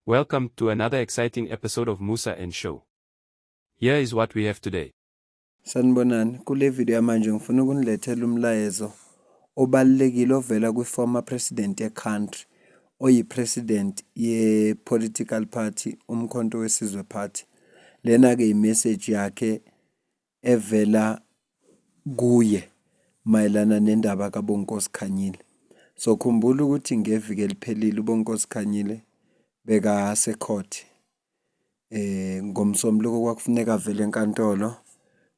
Welcome to another exciting episode of Musa and Show. Here is what we have today. Sanibonani, kule video manje ngifuna ukunilethela umlayezo obalekile ovela kwi-former president ye-country oyi-president ye-political party Umkhonto weSizwe Party. Lena-ke i-message yakhe evela kuye mayelana nendaba kaBonkosi Khanyile. So khumbula ukuthi ngeviki eliphelile uBonkosi Khanyile bekasecourt. Ngomsombuluko kwakufuneka vele enkantolo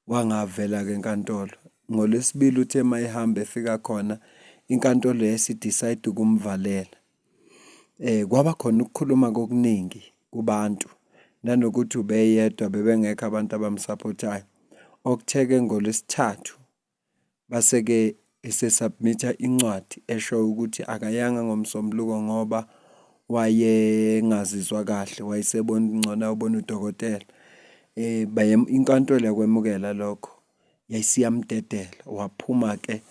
wangavela ke enkantolo. NgoLwesibili uthe mayihamba efika khona inkantolo yesidecide ukumvalela. Kwaba khona ukukhuluma kokuningi kubantu nanokuthi ubeyedwa bebengekho abantu abamsupportayo. Okutheke ngoLwesithathu baseke esesubmita incwadi esho ukuthi akayanga ngomsombuluko ngoba wayengazizwa kahle, wayesebona ngcono ubona udokotela. Inkantolo yakwemukela lokho yayisiyamdedela waphuma ke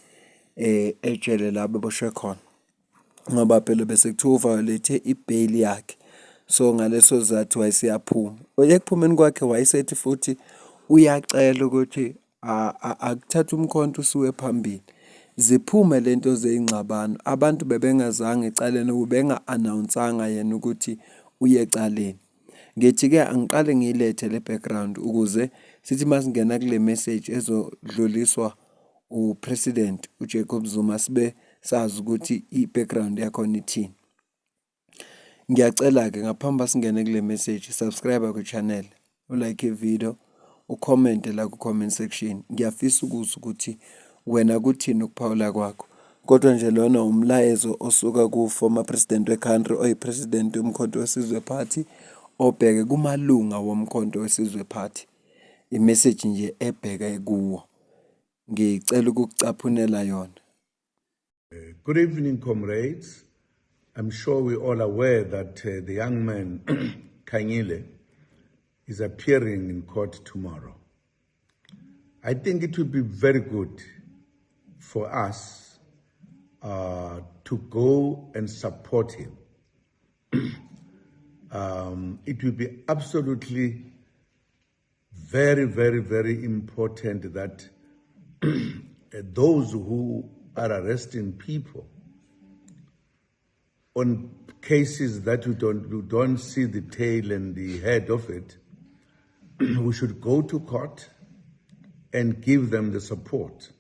ejele la beboshwe khona ngoba phela bese kuthiwa uviolate ibail yakhe. So ngaleso sizathu wayesiyaphuma. Ekuphumeni kwakhe wayesethi futhi uyacela ukuthi akuthatha umkhonto usuwe phambili ziphume lento zeingxabano. Abantu bebengazange ecaleni ubenga-announcanga yena ukuthi uye ecaleni. Ngithi-ke angiqale ngiyilethe le background ukuze sithi masingena kule message ezodluliswa uPresident uJacob Zuma sibe sazi ukuthi i-background yakhona ithini. Ngiyacela-ke ngaphambi singene kule message subscribe ku-channel, ulike i-video, ucommente la ku-comment section. Ngiyafisa ukuzwa ukuthi wena kuthini ukuphawula kwakho. Kodwa nje lona umlayezo osuka ku-former president we-country oyi-president womkhonto weSizwe Party obheke kumalunga womkhonto weSizwe Party. I-message nje ebheke kuwo ngicela ukukucaphunela yona. Good evening, comrades. I'm sure we're all aware that the young man, Khanyile, is appearing in court tomorrow. I think it would be very good for us to go and support him. It will be absolutely very, very, very important that those who are arresting people on cases that we don't see the tail and the head of it, we should go to court and give them the support.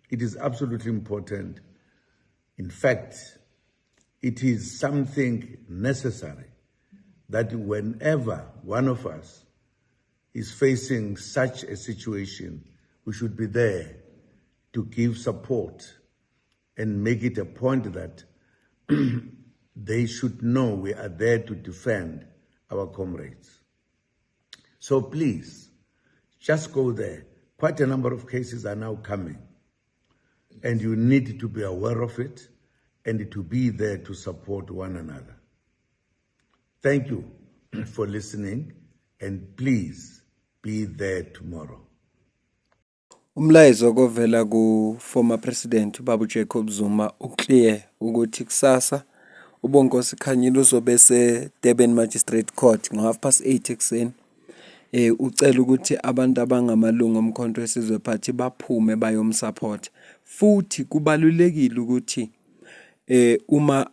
It is absolutely important. In fact, it is something necessary that whenever one of us is facing such a situation, we should be there to give support and make it a point that they should know we are there to defend our comrades. So please, just go there. Quite a number of cases are now coming, and you need to be aware of it and to be there to support one another. Thank you for listening, and please be there tomorrow. Umlayezo ovela ku-former president ubaba uJacob Zuma uclear ukuthi kusasa uBonkosi Khanyile uzobe ese-Durban Magistrate Court ngo-8:30 ekuseni. Ucela ukuthi abantu abangamalungu omkhonto weSizwe Party baphume bayomsupport. Futhi kubalulekile ukuthi uma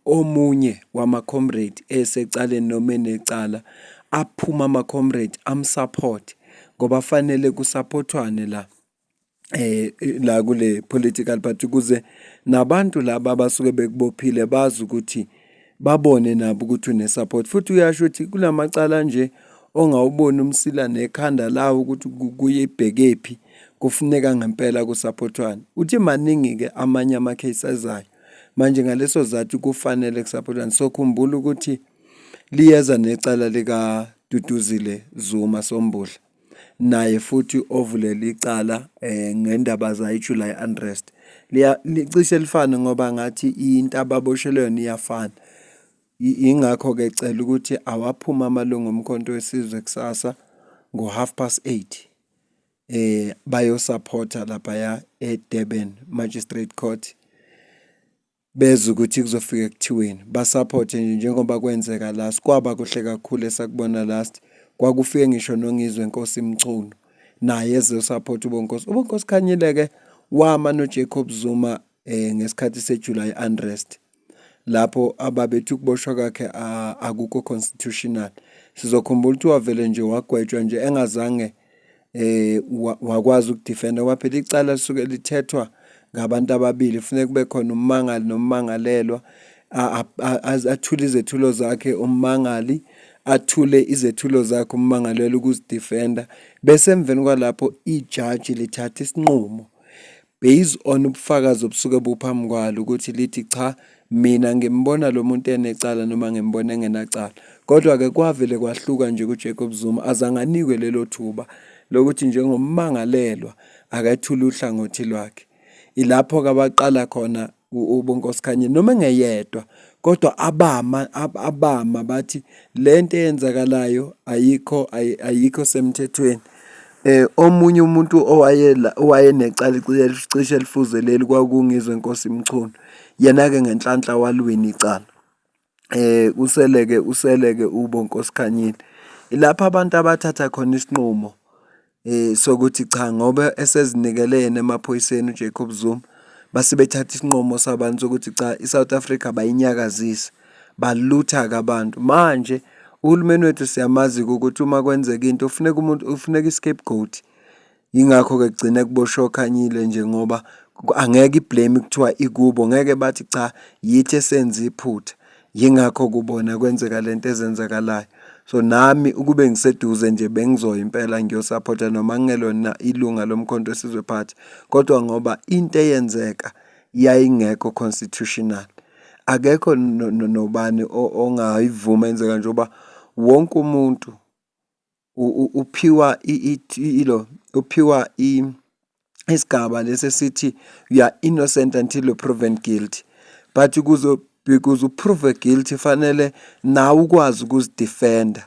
omunye wama-comrade esecaleni noma enecala aphuma ama-comrade amsupport ngoba fanele kusupportwane la kule political party ukuze nabantu laba abasuke bekubophile bazi ukuthi babone nabo ukuthi unesupport. Futhi uyasho ukuthi kulamacala nje ongawubona umsila nekhanda lawo ukuthi kuye ibhekephi kufuneka ngempela kusupportwane. Uthi maningi ke amanye ama-case azayo manje ngaleso zathi kufanele kusupportwane. So khumbula ukuthi liyeza necala lika Duduzile Zuma Sombudla naye futhi ovulela icala ngendaba zayi-July unrest. Licishe lifana ngoba ngathi into ababoshelwe iyafana. Ingakho ke ecela ukuthi awaphuma amalungu omkhonto wesizwe kusasa ngo-8:30 bayosupporta lapha eDurban Magistrate Court. bezwe ukuthi kuzofika kuthiweni basupport nje njengoba kwenzeka last. Kwaba kuhle kakhulu esakubona last. Kwakufike ngisho noNgizwe Nkosi Mchunu naye ezosupport uBonkosi. uBonkosi Khanyile-ke wama noJacob Zuma ngesikhathi seJuly unrest, lapho ababethi ukuboshwa kwakhe akukho constitutional. Sizokhumbula ukuthi wavele nje wagwetshwa nje engazange wakwazi ukudefenda ngoba phela icala lisuke lithethwa ngabantu ababili. Kufanele kube khona ummangali nommangalelwa, athule izethulo zakhe ummangali, athule izethulo zakhe ummangalelwa ukuzidefenda, bese emveni kwalapho ijaji lithatha isinqumo based on ubufakazi obusuke buphambi kwalo ukuthi lithi cha, mina ngimbona lo muntu enecala noma ngimbona engenacala. Kodwa-ke kwavele kwahluka nje kuJacob Zuma, azange anikwe lelo thuba lokuthi njengommangalelwa akethule uhlangothi lwakhe. Ilapho-ke abaqala khona uBonkosi Khanyile noma engeyedwa, kodwa abama bathi lento eyenzakalayo ayikho semthethweni. Omunye umuntu owayenecala cishe elifuzeleli kwakungiZwe Nkosi Mchunu, yena-ke ngenhlanhla walwina icala. Useleke uBonkosi Khanyile. Ilapho abantu abathatha khona isinqumo sokuthi cha, ngoba esezinikele yena emaphoyiseni uJacob Zuma, base bethatha isinqumo sabantu sokuthi cha, iSouth Africa bayinyakazise, balutha-ke abantu. Manje uhulumeni wethu siyamazi ukuthi uma kwenzeka into ufuneka i-scapegoat. Yingakho-ke kugcine kuboshwa uKhanyile nje ngoba angeke iblame kuthiwa ikubo, ngeke bathi cha yithi esenza iphutha, yingakho kubona kwenzeka lento ezenzakalayo. So nami ukube ngiseduze nje bengizoya impela ngiyosupporta noma ngingelona ilunga lomkhonto wesizwe party, kodwa ngoba into eyenzeka yayingekho constitutional, akekho nobani ongayivuma yenzeka njengoba wonke umuntu uphiwa uphiwa isigaba lesithi you are innocent until you proven guilty. But because uprove guilty fanele nawe ukwazi ukuzidefenda,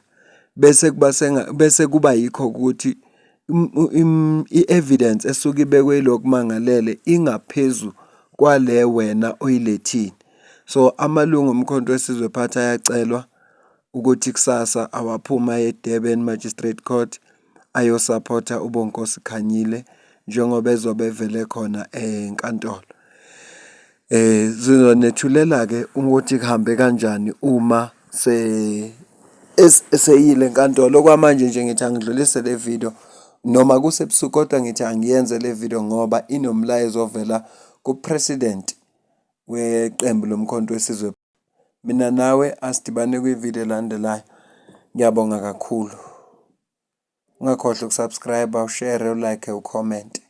bese kuba yikho ukuthi i-evidence esuke ibekwe ilokumangalele ingaphezulu kwale wena oyilethini. So amalungu omkhonto wesizwe party ayacelwa ukuthi kusasa awaphuma eDurban Magistrate Court ayosupporta uBonkosi Khanyile njengoba ezobe vele khona enkantolo. Sizonethulela-ke ukuthi kuhambe kanjani uma seyile enkantolo. Okwamanje nje ngithi angidlulise le video noma kusebusuku, kodwa ngithi angiyenze le video ngoba inomlayezo ovela kupresident weqembu lomkhonto wesizwe. Mina nawe asidibane kwivideo elandelayo. Ngiyabonga kakhulu. Ungakhohlwa ukusubscribe, ushare, ulike, ucomment.